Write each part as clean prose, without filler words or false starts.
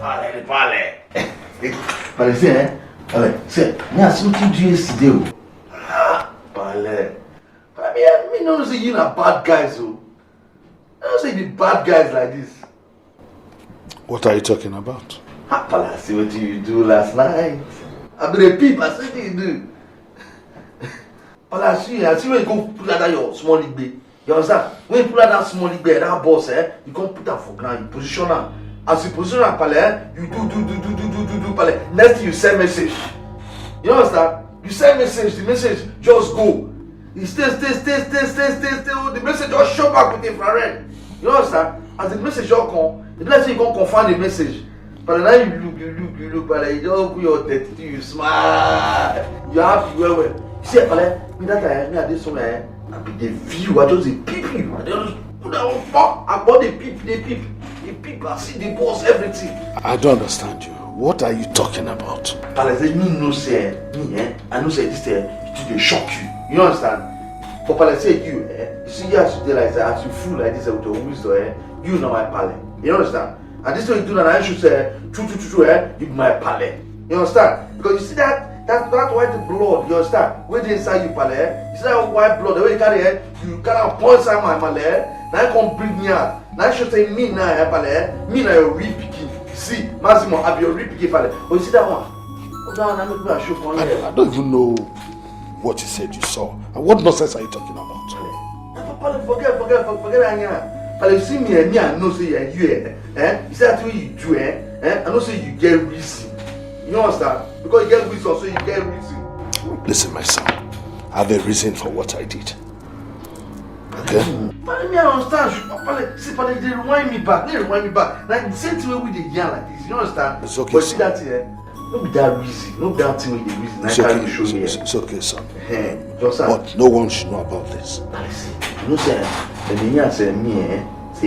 Pale. Pale, see, eh? Pale, see, me I see what you do yesterday. Pale. Me no say you na bad guys, oh. I don't say the bad guys like this. What are you talking about? Pale, I see what you do last night. I be the peep, I see what you do. Pale, I see when you go put that your small league bed. You understand? When you put that small league bed, that boss, you can't put that for ground, you position her. As you position her, Pale, you do, Pale. Next thing you send message. You understand? You send message, the message just go. You stay. The message just show back with infrared. You understand? As the message just come, the next thing you can confirm the message. But now you look, but you just open your teeth, you smile. You happy well. You see, Pale, me that time, me at this one, I be the view, I just peep you. I just put that one fuck. I bought the peep, I see the boss, everything. I don't understand you. What are you talking about? Pale say me no say I know say this it dey shock you. You understand? But Pale say you you see you as you dey like that, as you fool like this with your wisdom you know my Pale. You understand? And this way you do that I should say true you be my Pale. You understand? Because you see that white blood, you understand? Where dey inside you Pale, you see that white blood, the way you carry you carry pour inside my Pale. Now come bring me out. Now you should say me now Pale, me now your real pikin. See, Massimo, have your real pikin Pale. Oh, you see that one? I don't even know what you said you saw. And what nonsense are you talking about? Pale, forget Pale, you see me I know say you you see that way you do I know say you get reason. You understand? Because you get reason, so you get reason. Listen, my son, I have a reason for what I did. Okay? Pale, me I understand. Pale, see, Pale, they rewind me back. Like the same thing way we dey yarn like this. You understand? It's okay, but son. See that no be that reason. No be that thing with the reason. It's okay, show me. It's okay, son. But no one should know about this. Pale, see, you know say the yarn say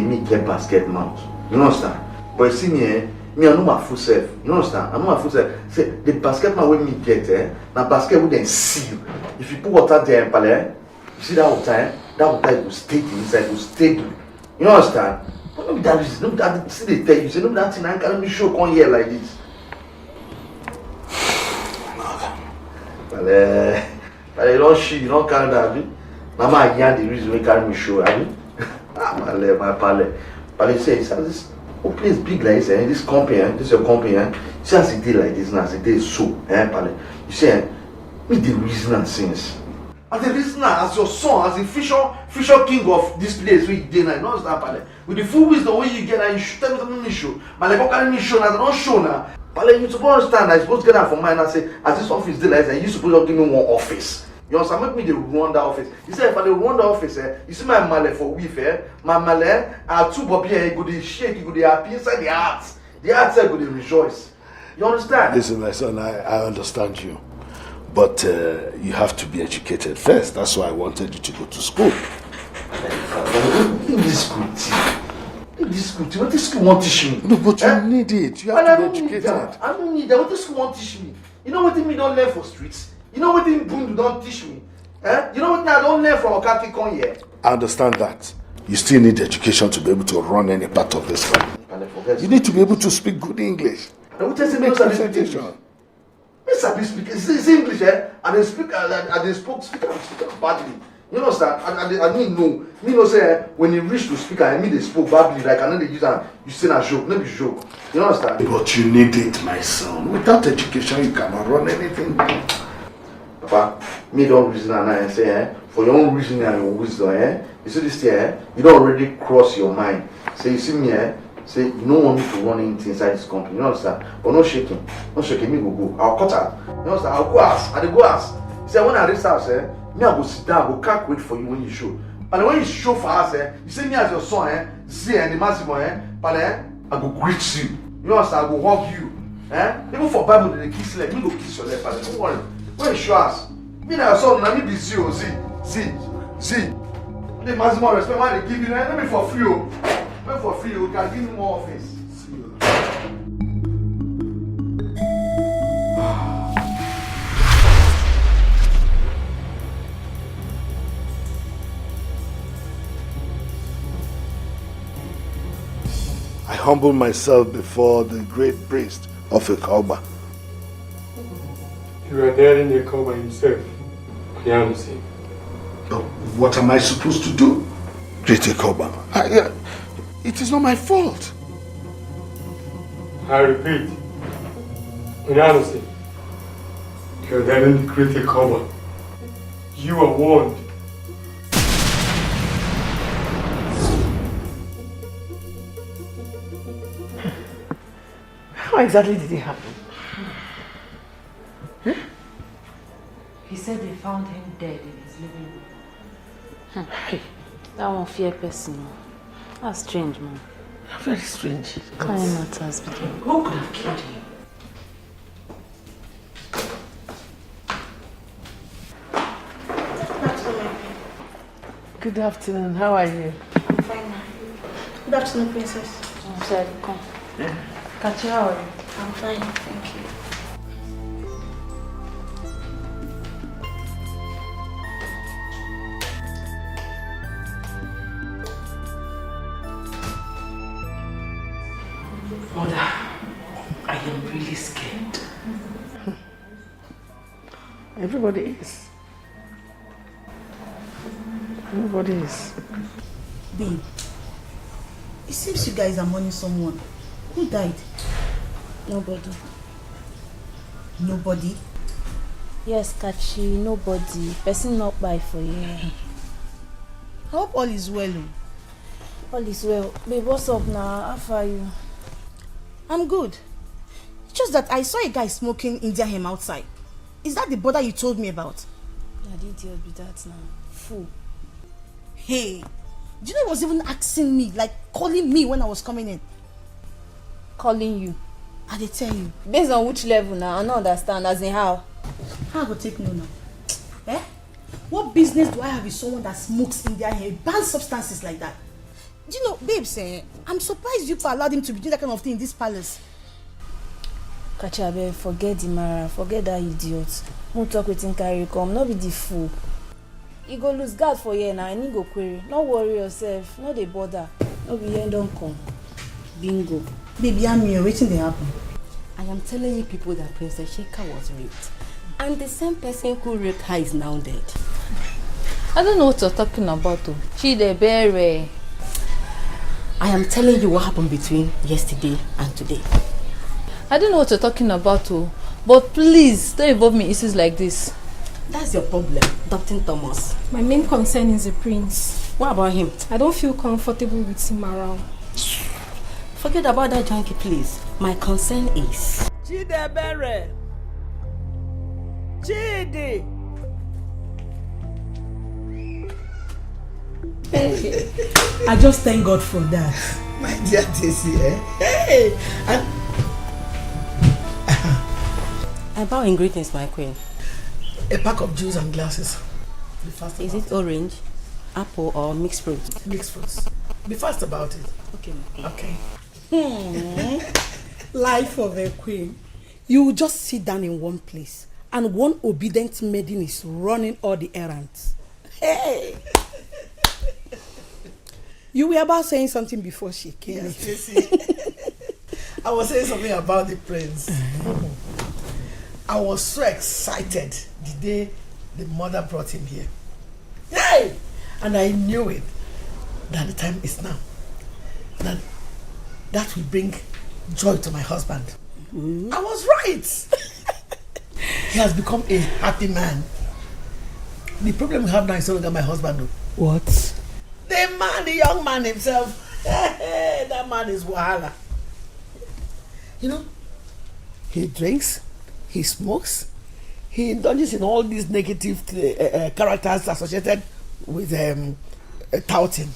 me get basket mouth. You understand? But you see me I know my full self. You understand? I know my full self. Say the basket man wey me get na basket wey dem seal. If you put water there, Pale, you see that water that water will stay inside, will stable. You understand? But no be that reason, no be that see they tell you, say no be that thing I can't be show come here like this. Pale, you don't shit, you don't carry that, abi? Now my yarn the reason we carry me show, abi? Pale, my Pale say, this whole place big like this, this company, this your company, see as it did like this now, as it did so, Pale. You say, me the reason and since. As a listener, as your son, as a future king of this place where you did, I know that Pale. With the full wisdom when you get and you should tell me something me show. But like carry me show now, they don't show now. Pale, you supposed to understand, I supposed to get that from mine and say, as this office did like that, you supposed to give me one office. You understand? Make me the run that office. You say if I run the office, you see my male for weave, my male, I two bobby go they shake, go they happy inside the heart. The heart go they rejoice. You understand? Listen, my son, I understand you. But you have to be educated first. That's why I wanted you to go to school. In this school, what this school won't teach me? No, but you need it. You have to be educated. I don't need that. What this school won't teach me? You know what me don't learn for streets? You know what Bundu don't teach me? You know what I don't learn from Okaki Kon here? I understand that. You still need education to be able to run any part of this family. You need to be able to speak good English. What does it mean to speak English? It's English, and they speak, and they speak badly. You understand? I mean, no. Me no say when you reach to speak, I mean they spoke badly. Like I know they use you say a joke, no be joke. You understand? But you need it, my son. Without education, you cannot run anything. Papa, me don't reason and I say, for your own reason and your wisdom, you see this here, you don't already cross your mind. Say you see me, say you don't want me to run anything inside this company. You understand? But no shaking, me go. I'll cut out. You understand? I'll go ask, and they go ask. You say when I reach house, me I go sit down, I go calculate for you when you show. And when you show for us, you see me as your son, see the maximum, but I go greet you. You understand? I go hug you. Even for Bible, they kiss leg, me go kiss your leg, but don't worry. When you show us, me and your son, let me be see. The maximum respect, why they give you, let me for free. Let me for free, you can give me more office. See you. humble myself before the great priest of Ekoba. You are daring Ekoba himself. Onyanusi. But what am I supposed to do, great Ekoba? It is not my fault. I repeat, Onyanusi, you are daring the great Ekoba. You are warned. How exactly did it happen? Huh? He said they found him dead in his living room. Hey, that one fear person. That's strange, man. Very strange. Kind matters begin. Who could have killed him? Good afternoon. How are you? I'm fine now. Good afternoon, Princess. Said, come. Kachi, how are you? I'm fine, thank you. Mother, I am really scared. Everybody is. Everybody is. Babe, it seems you guys are mourning someone. Who died? Nobody. Nobody? Yes, Kachi, nobody. Person not by for you. I hope all is well. All is well. Babe, what's up now? How far are you? I'm good. It's just that I saw a guy smoking India hemp outside. Is that the brother you told me about? I did deal with that now. Fool. Hey, do you know he was even asking me, like calling me when I was coming in? Calling you. I did tell you. Based on which level now? I don't understand. As in how? How I go take no now? Eh? What business do I have with someone that smokes India hemp, banned substances like that? Do you know, babes, I'm surprised you allowed him to be doing that kind of thing in this palace. Kachi, forget the Mara. Forget that idiot. Won't talk with him carry come. Not be the fool. You go lose guard for here now. I need go query. Not worry yourself. No dey bother. No be here don't come. Bingo. Baby, I'm here. Waiting to happen. I am telling you people that Princess Sheka was raped. And the same person who raped her is now dead. I don't know what you're talking about. Chidebere. I am telling you what happened between yesterday and today. I don't know what you're talking about, but please don't involve me in issues like this. That's your problem, Dr. Thomas. My main concern is the prince. What about him? I don't feel comfortable with him around. Forget about that junkie, please. My concern is... Chidebere. Chidi. I just thank God for that. My dear Tessie, Hey! I bow in greetings, my queen. A pack of juice and glasses. Be fast Is about it orange, apple, or mixed fruit? Mixed fruits. Be fast about it. Okay, my queen. Okay. Life of a queen. You will just sit down in one place and one obedient maiden is running all the errands. Hey! You were about saying something before she came. Yes, I was saying something about the prince. I was so excited the day the mother brought him here. Hey! And I knew it. That the time is now. That will bring joy to my husband. I was right. He has become a happy man. The problem we have now is no longer my husband. Though. What? The young man himself. That man is wahala. You know, he drinks, he smokes, he indulges in all these negative characters associated with touting.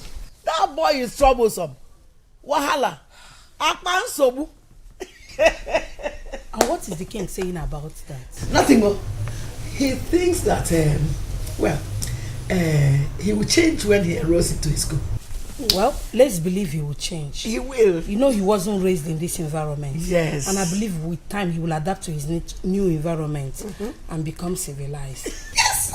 That boy is troublesome. Wahala. Akpan sobu. And what is the king saying about that? Nothing more. He thinks that, he will change when he enrolls into his school. Well, let's believe he will change. He will. You know, he wasn't raised in this environment. Yes. And I believe with time he will adapt to his new environment and become civilized. Yes!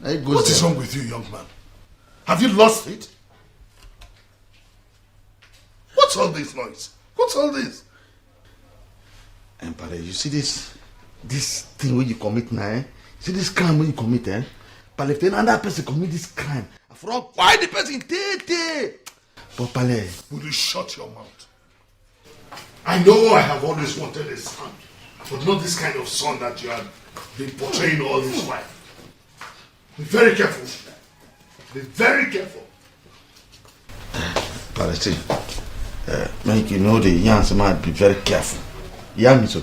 What is wrong with you, young man? Have you lost it? What's all this noise? What's all this? Pale, you see this thing where you commit now, eh? See this crime where you commit, eh? Pale, if another person commit this crime, I forgot why the person take. But Pale, will you shut your mouth? I know I have always wanted a son, but not this kind of son that you have been portraying all this while. Be very careful. Be very careful. Pale, see, make you know the young man be very careful. You hear me so?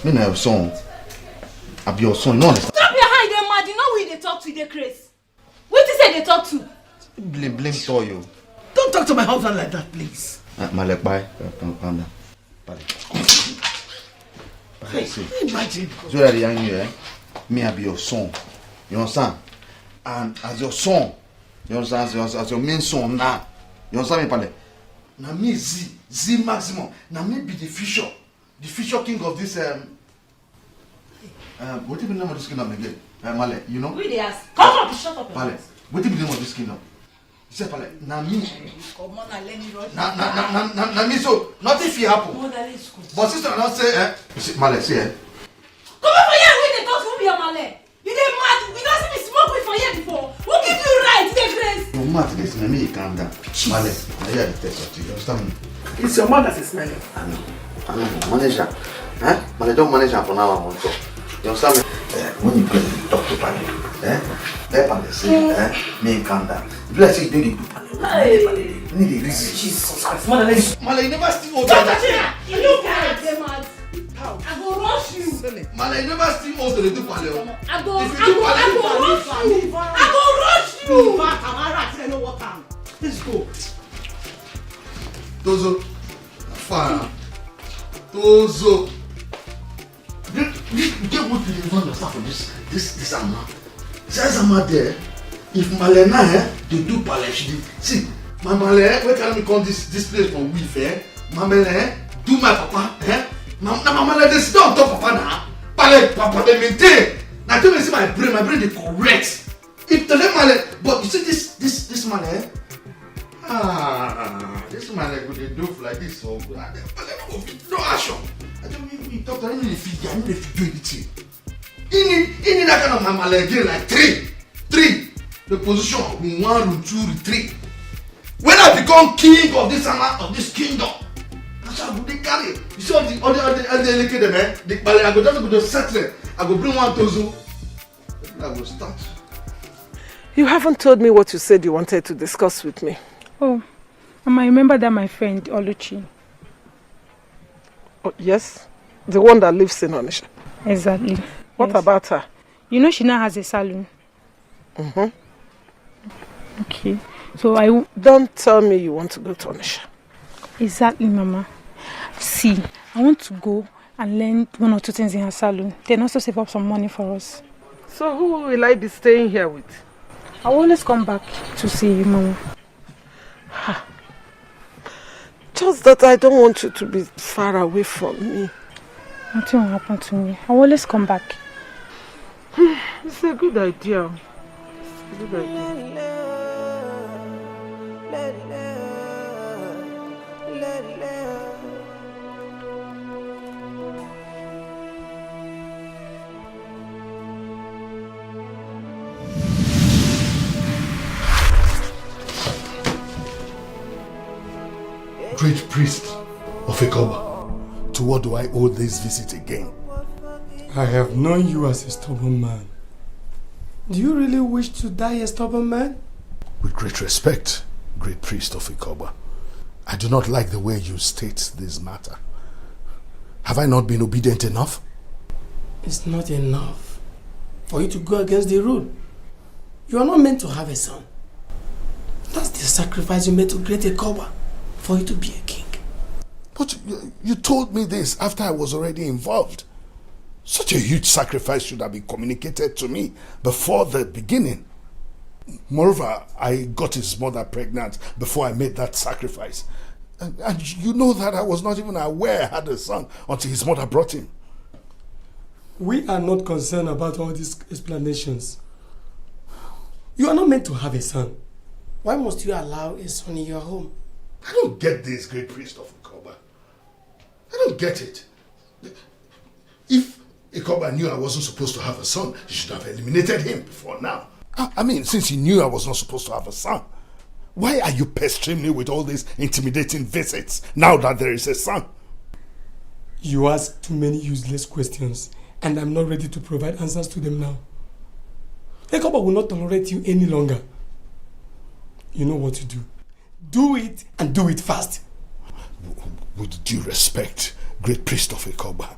Me na your son. I be your son, no understand? Stop your hand, they mad. You know who they talk to, they crazy. What you say they talk to? Blame to you. Don't talk to my husband like that, please. Malek, bye. Calm down. Pale. Hey, imagine. So that young you, me I be your son. You understand? And as your son, you understand? As your main son now. You understand me, Pale? Now me Z maximum. Now me be the future king of this what is the name of this kingdom again? Male, you know? Who they ask? Come up, shut up. Pale, what is the name of this kingdom? He said, Pale, now me. Come on and let me rush. Now me, so nothing fit happen. But sister not say, Male, say, Come on for here, who they talk to, who be a Malay? You dey mad? You don't see me smoke with for here before. Who give you right, they crazy? no matter this, me you calm down. Male, I hear the text of you, understand me? It's your mother that's smelling. I know, manager. Male, don't manage her for now, I want to. You understand me? When you talk to Pale, let Pale say, me calm down. If you like say you do the Pale, need the reason. Jesus Christ, mother, Male, you never steal all Don't that. touch me! You look at them, mad. I go rush you. Male, you never steal all the do Pale. I go rush you. I go rush you. I know what time. let's go. Tozo, fire. Tozo. You get what you don't understand from this Amma. This Amma there, if Malena, they do Pale, see, my Male, where can we call this place from Weave, my Male, do my papa, Now my Male, they sit on top of Papa now. Pale, Papa, they maintain. Now tell me, see my brain is correct. If the Male, but you see this Male, this Male could do like this, so no action. I don't mean doctor, I need to do anything. He need that kind of mama again, like three. The position in 1 room, 2 room, 3. When I become king of this kingdom, that's how they carry. You see all the elected men, I go just settle. I go bring 1,000. I go start. You haven't told me what you said you wanted to discuss with me. Oh, Mama, I remember that my friend Oluchi. Oh, yes, the one that lives in Onitsha. Exactly. What about her? You know she now has a salon. Mm-hmm. Okay. So Don't tell me you want to go to Onitsha. Exactly, Mama. See, I want to go and learn 1 or 2 things in her salon. Then also save up some money for us. So who will I be staying here with? I'll always come back to see you, Mama. Just that I don't want you to be far away from me. Nothing will happen to me. I'll always come back. It's a good idea. It's a good idea. Great priest of Ikoba, to what do I owe this visit again? I have known you as a stubborn man. Do you really wish to die a stubborn man? With great respect, great priest of Ikoba, I do not like the way you state this matter. Have I not been obedient enough? It's not enough for you to go against the rule. You are not meant to have a son. That's the sacrifice you made to create Ikoba, for you to be a king. But you told me this after I was already involved. Such a huge sacrifice should have been communicated to me before the beginning. Moreover, I got his mother pregnant before I made that sacrifice. And you know that I was not even aware I had a son until his mother brought him. We are not concerned about all these explanations. You are not meant to have a son. Why must you allow a son in your home? I don't get this, great priest of Ikoba. I don't get it. If Ikoba knew I wasn't supposed to have a son, he should have eliminated him before now. I mean, since he knew I was not supposed to have a son, why are you pestering me with all these intimidating visits now that there is a son? You ask too many useless questions, and I'm not ready to provide answers to them now. Ikoba will not tolerate you any longer. You know what to do. Do it, and do it fast. With due respect, great priest of Ikoba,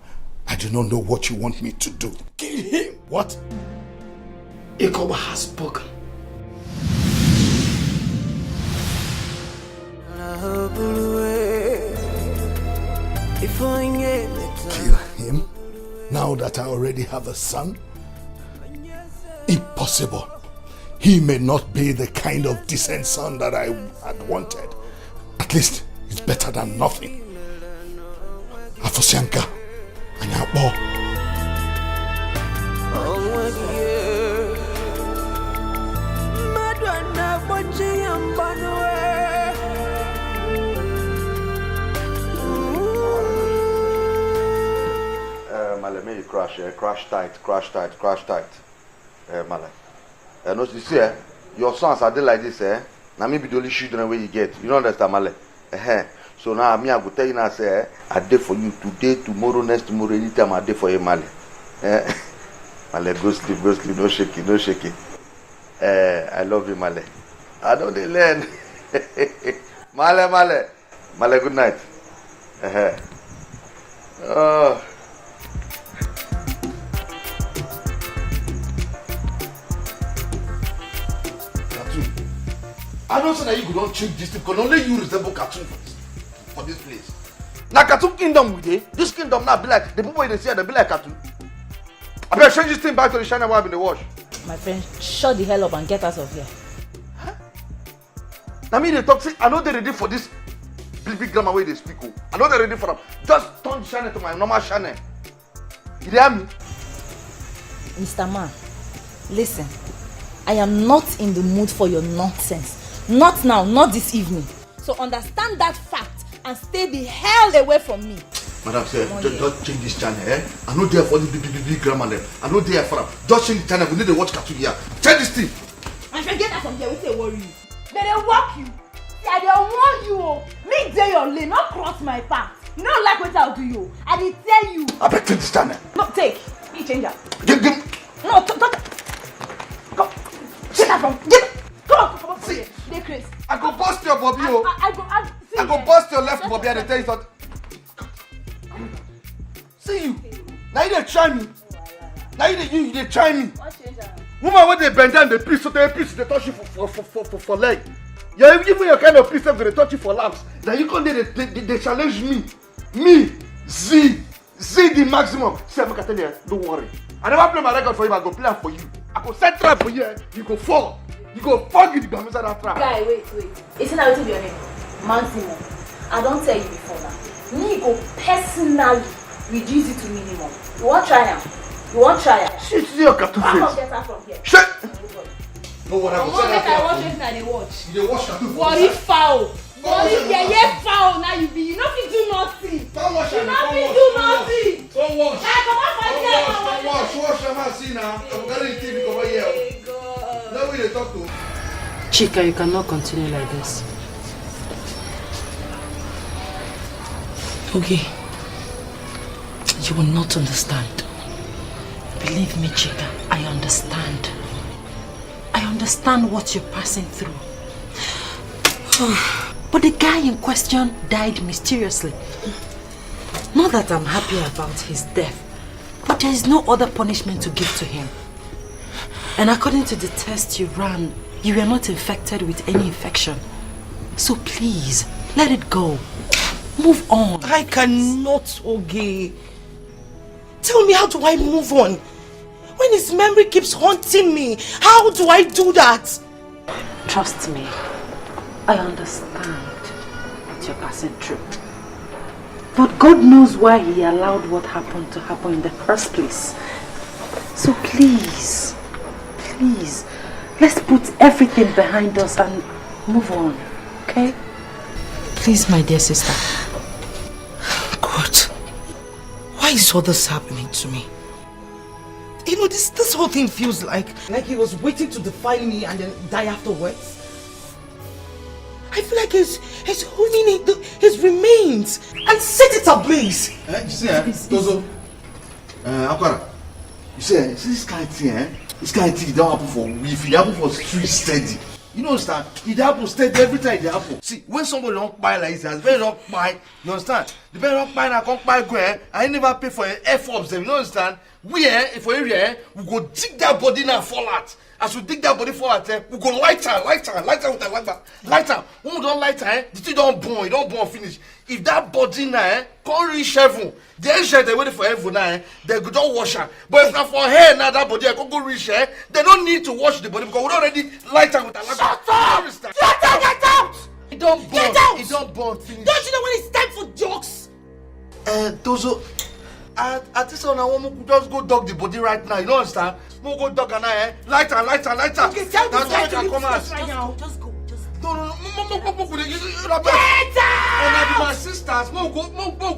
I do not know what you want me to do. Kill him! What? Ikoba has spoken. Kill him? Now that I already have a son? Impossible. He may not be the kind of decent son that I had wanted. At least it's better than nothing. Afosianka, Anyabo. Male, may you crash tight. Male. No, you see, your sons are like this, now maybe the only children where you get. You don't understand, Male? So now me I go tell you now, say, I did for you today, tomorrow, next tomorrow, anytime I did for you, Male. Male, go sleep, no shaking. I love you, Male. I don't learn. Male, good night. I don't say that you don't change this thing because only you resemble cartoon for this place. Now cartoon kingdom with it. This kingdom now be like the people they see they be like cartoon. I better change this thing back to the China one in the wash. My friend, shut the hell up and get out of here. Huh? Now me they talk say I know they ready for this big grammar way they speak. I know they ready for them. Just turn the channel to my normal channel. You hear me? Mr. Man, listen. I am not in the mood for your nonsense. Not now, not this evening. So understand that fact and stay the hell away from me. Madam, say, just change this channel, I know there for the big grammar there. I know there for them. Just change the channel. We need to watch cartoon here. Change this thing. My friend, get out from here. We say worry you. But they walk you. See, I don't want you. Me day your lane, not cross my path. You don't like what I'll do you. I did tell you. I better change this channel. No, take. You change that. Give. No, don't. Go. Get out from. Get. Come on. See. They crazy. I go bust your Bobby. I go bust your left Bobby and tell you something. See you. Now you dey try me. Now you dey try me. Woman when they bend down they piece, so they piece they touch you for leg. You're even your kind of piece they touch you for laps. Now you come there they challenge me. Me, Z the maximum. See, I'm gonna tell you, don't worry. I never play my record for you, I go play for you. I go set trap for you, you go fall. You go fuck it, you go miss that trap. Guy, wait. Isn't that what your name? Maximum. I don't tell you before now. Me go personally reduce it to minimum. You want try now? Shit, see your cartoon face. I'll get her from here. Shit! No, what I go say that I watch it and they watch. You dey watch cartoon face. Worry foul. Worry yeah foul now you be. You know fit do nothing. Don't watch you know fit do nothing. Don't watch. Come on for here. Watch, I'm see now. I'm getting TV over here. Now we dey talk to. Chika, you cannot continue like this. Okay. You will not understand. Believe me, Chika, I understand. I understand what you're passing through. But the guy in question died mysteriously. Not that I'm happy about his death, but there is no other punishment to give to him. And according to the test you ran, you were not infected with any infection. So please, let it go. Move on. I cannot, Oge. Tell me, how do I move on? When his memory keeps haunting me, how do I do that? Trust me, I understand what you're passing through. But God knows why He allowed what happened to happen in the first place. So please, Let's put everything behind us and move on, okay? Please, my dear sister. God, why is all this happening to me? You know, this whole thing feels like he was waiting to define me and then die afterwards. I feel like he's holding his remains and set it ablaze. You see, Tozo, Akwara, you see this kind of thing, this kind of thing don't happen for if it happen for street steady. You know, understand? It happens steady every time it happens. See, when somebody don't buy like this, it's very don't buy. You understand? The very don't buy now, can't buy go. I never pay for F-ups. You know, understand? We if we we go dig that body now fall out. As we dig that body fall out, we go light her with a lighter. When we don't light her, the thing don't burn. It don't burn finish. If that body now can't reach heaven, the angel they waiting for heaven now, they go don't wash her. But if not for her now, that body I can't go reach her. They don't need to wash the body because we already light her with a lighter. Shut up! Get out! It don't burn. Get out! It don't burn finish. Don't you know when it's time for jokes? Tozo, at this one I want to just go dog the body right now. You know understand? We'll go dog and lighter. Okay, tell this guy to leave come this right now. Just go. No. Get out! And my sisters, we'll go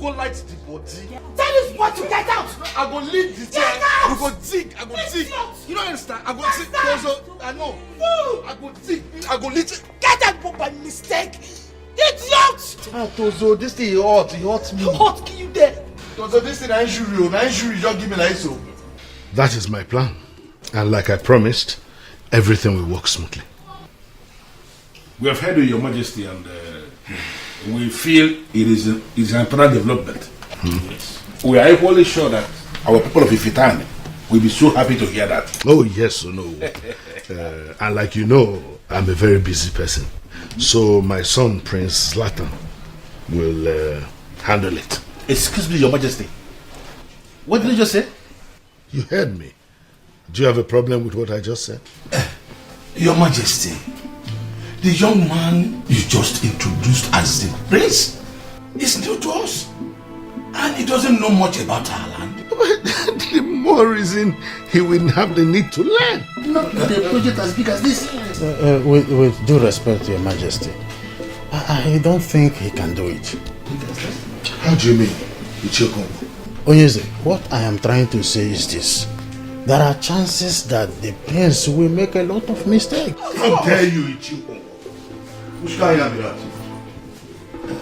light the body. Tell this boy to get out. I go lead the Get out! We go dig. I go dig. You don't understand? I go dig. Tozo, I know. I go dig. I go lead. Get out by mistake. Idiot! Tozo, this thing hot me. Hot kill you there. Tozo, this thing injury, just give me like so. That is my plan. And like I promised, everything will work smoothly. We have heard of Your Majesty and we feel it is an important development. Yes. We are equally sure that our people of Ifitani will be so happy to hear that. Oh, yes or no. And like you know, I'm a very busy person. So my son, Prince Zlatan, will handle it. Excuse me, Your Majesty. What did you just say? You heard me. Do you have a problem with what I just said? Your Majesty, the young man you just introduced as the prince is new to us. And he doesn't know much about our land. The more reason he will have the need to learn. Not with a project as big as this. With due respect to Your Majesty, I don't think he can do it. How do you mean, Ichoko? Onyeze, what I am trying to say is this. There are chances that the prince will make a lot of mistakes. How dare you, Ichoko? Which kind of that?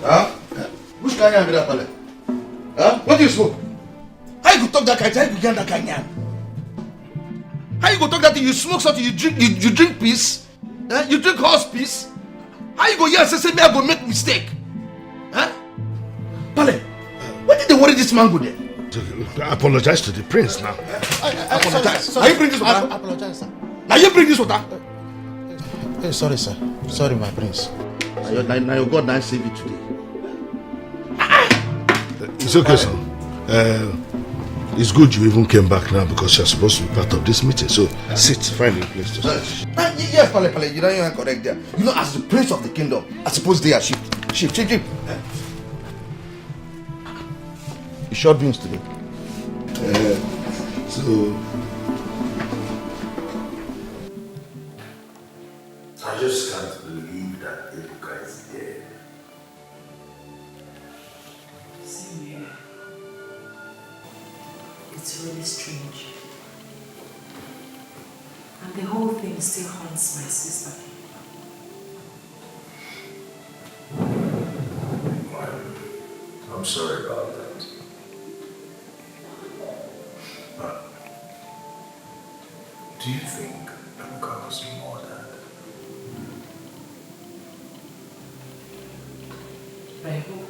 Huh? Which kind of that, Pale? Huh? What do you smoke? How you go talk that kind? How you go get that kind? How you go talk that thing? You smoke something? You drink piss? You drink horse piss? How you go here and say me I go make mistake? Huh? Pale, what did they worry this man go there? I apologize to the prince now. Apologize. Sorry, Now you bring this water. I apologize, sir. Now you bring this water. Sorry, sir. Sorry, my prince. Now your God now save you today. It's okay, son. It's good you even came back now because you're supposed to be part of this meeting. So sit, find a place to sit. Yes, Pale, you know you are correct there. You know, as the prince of the kingdom, I suppose they are sheep. Sheep. You short beans today. I just can't believe that Ebuka is dead. Same here. It's really strange. And the whole thing still haunts my sister. I'm sorry about that. But do you think Ebuka was murdered? I hope.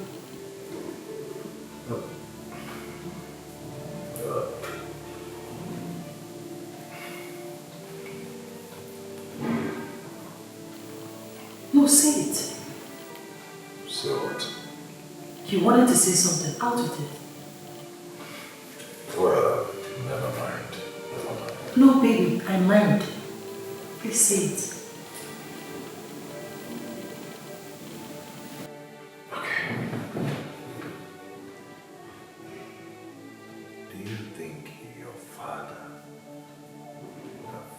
No, say it. Say what? You wanted to say something out of it. Well, never mind. No, baby, I mind. Please say it. Do you think your father would have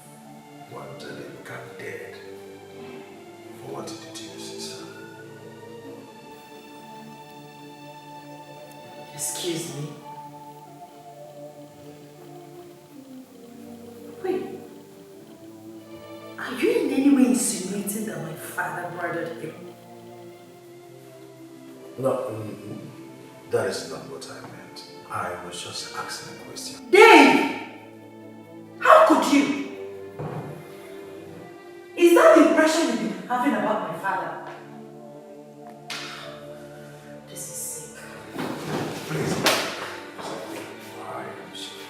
wanted it Emeka dead for what he did to your sister. Excuse me. Wait. Are you in any way insinuating that my father murdered him? No, that is not what I meant. I was just asking a question. Dave! How could you? Is that the impression you've been having about my father? This is sick. Please. I am sorry.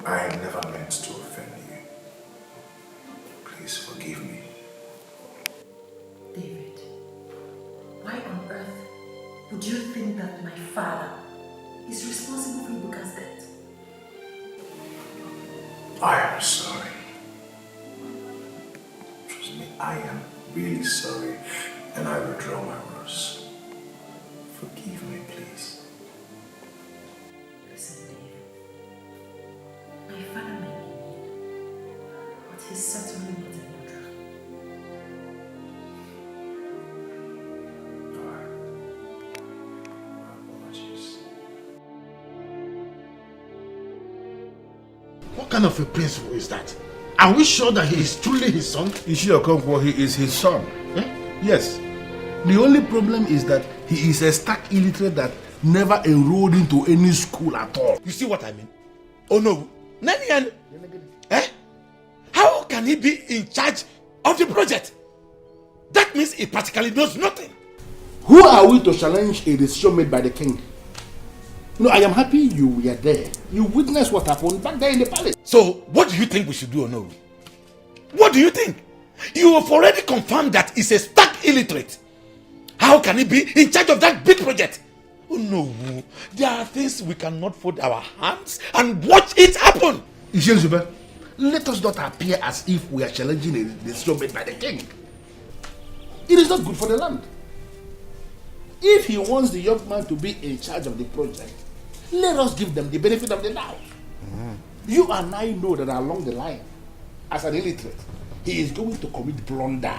I never meant to offend you. Please forgive me. David, why on earth would you think that my father is responsible for Ibuka's death? I am sorry. Trust me, I am really sorry, and I withdraw my words. Forgive me, please. Listen, Dave. My father may be, but he's certainly not a murderer. What kind of a principle is that? Are we sure that he is truly his son? Ishio Okonkwo, he is his son. Yes. The only problem is that he is a stark illiterate that never enrolled into any school at all. You see what I mean? Oh no. Nani? How can he be in charge of the project? That means he practically knows nothing. Who are we to challenge a decision made by the king? No, I am happy you were there. You witnessed what happened back there in the palace. So, what do you think we should do, Onowu? What do you think? You have already confirmed that he's a stark illiterate. How can he be in charge of that big project? Oh no, there are things we cannot fold our hands and watch it happen. Ishenzube, let us not appear as if we are challenging a decision made by the king. It is not good for the land. If he wants the young man to be in charge of the project, let us give them the benefit of the doubt. You and I know that along the line, as an illiterate, he is going to commit blunder,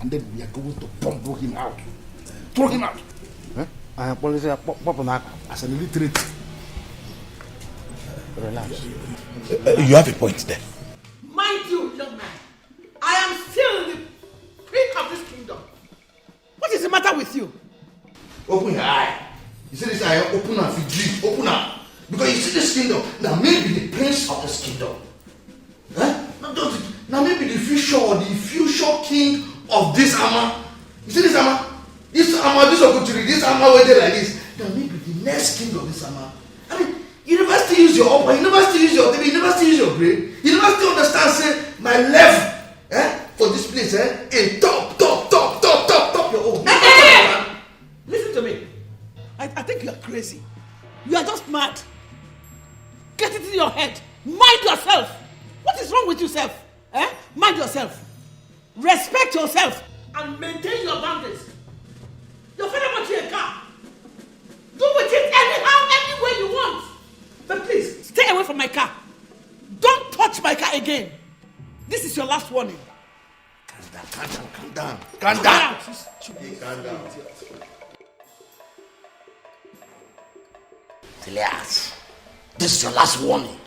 and then we are going to bundle him out. Throw him out. As an illiterate. Relax. You have a point there. Mind you, young man, I am still in the peak of this kingdom. What is the matter with you? Open your eye. You see this eye, open up, you open up. Because you see this kingdom, now maybe the prince of this kingdom. Now maybe the future king of this Ama. You see this Ama? This Ama, this Okuturi, this Ama waited like this. Now maybe the next king of this Ama. I mean, you never still use your upper, you never still use your TV, you never still use your brain. You never still understand, say, my level for this place, in top your own. Listen to me. I think you are crazy. You are just mad. Get it in your head. Mind yourself. What is wrong with yourself? Mind yourself. Respect yourself. And maintain your boundaries. Your father bought you a car. Do with it anyhow, any way you want. But please, stay away from my car. Don't touch my car again. This is your last warning. Calm down. Calm down. Elias, this is your last warning.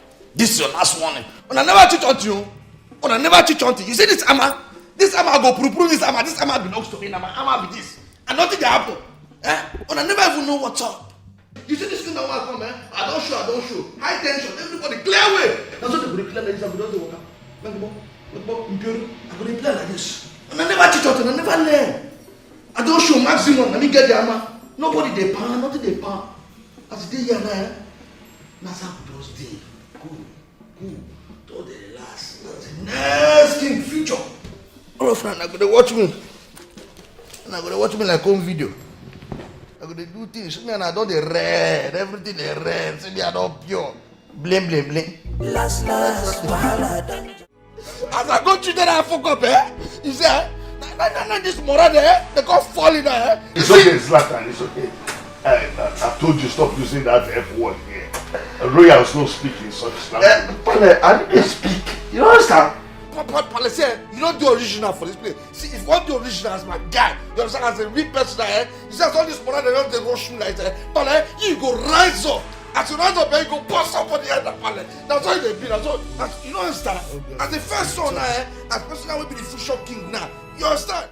When I never teach on you. You see this Ama? This Ama go prove this Ama. This Ama belongs to me. Ama be this. And nothing can happen. When I never even know what's up. You see this thing that want to come, I don't show. High tension. Everybody clear way. That's what they clear like this. I don't do I go play like this. And I never teach on. I never learn. I don't show maximum. Let me get the Ama. Nobody they pan. Nothing they pan. As they here now, that's how we just day. Cool. Don't they relax. That's the next king future. All of them are going to watch me. And I'm going to watch me like home video. I'm going to do things. Me and I don't they red. Everything they red. Say they are not pure. Blame. Last, wahala. As I go through that, I fuck up, You say, this moral there, they can't fall in there, It's okay, Zlatan, it's okay. I've told you stop using that F word here. Royals don't speak in such language. I didn't speak. You understand? palace here, you don't do original for this place. See, if you want to do original as my guy, you understand, as a real person, you see, all this money, they don't rush me like that. But you go rise up. As you rise up, you go bust up on the other palace. That's all they be. That's all. You know, understand? As the first son, as person that will be the future king now. You understand?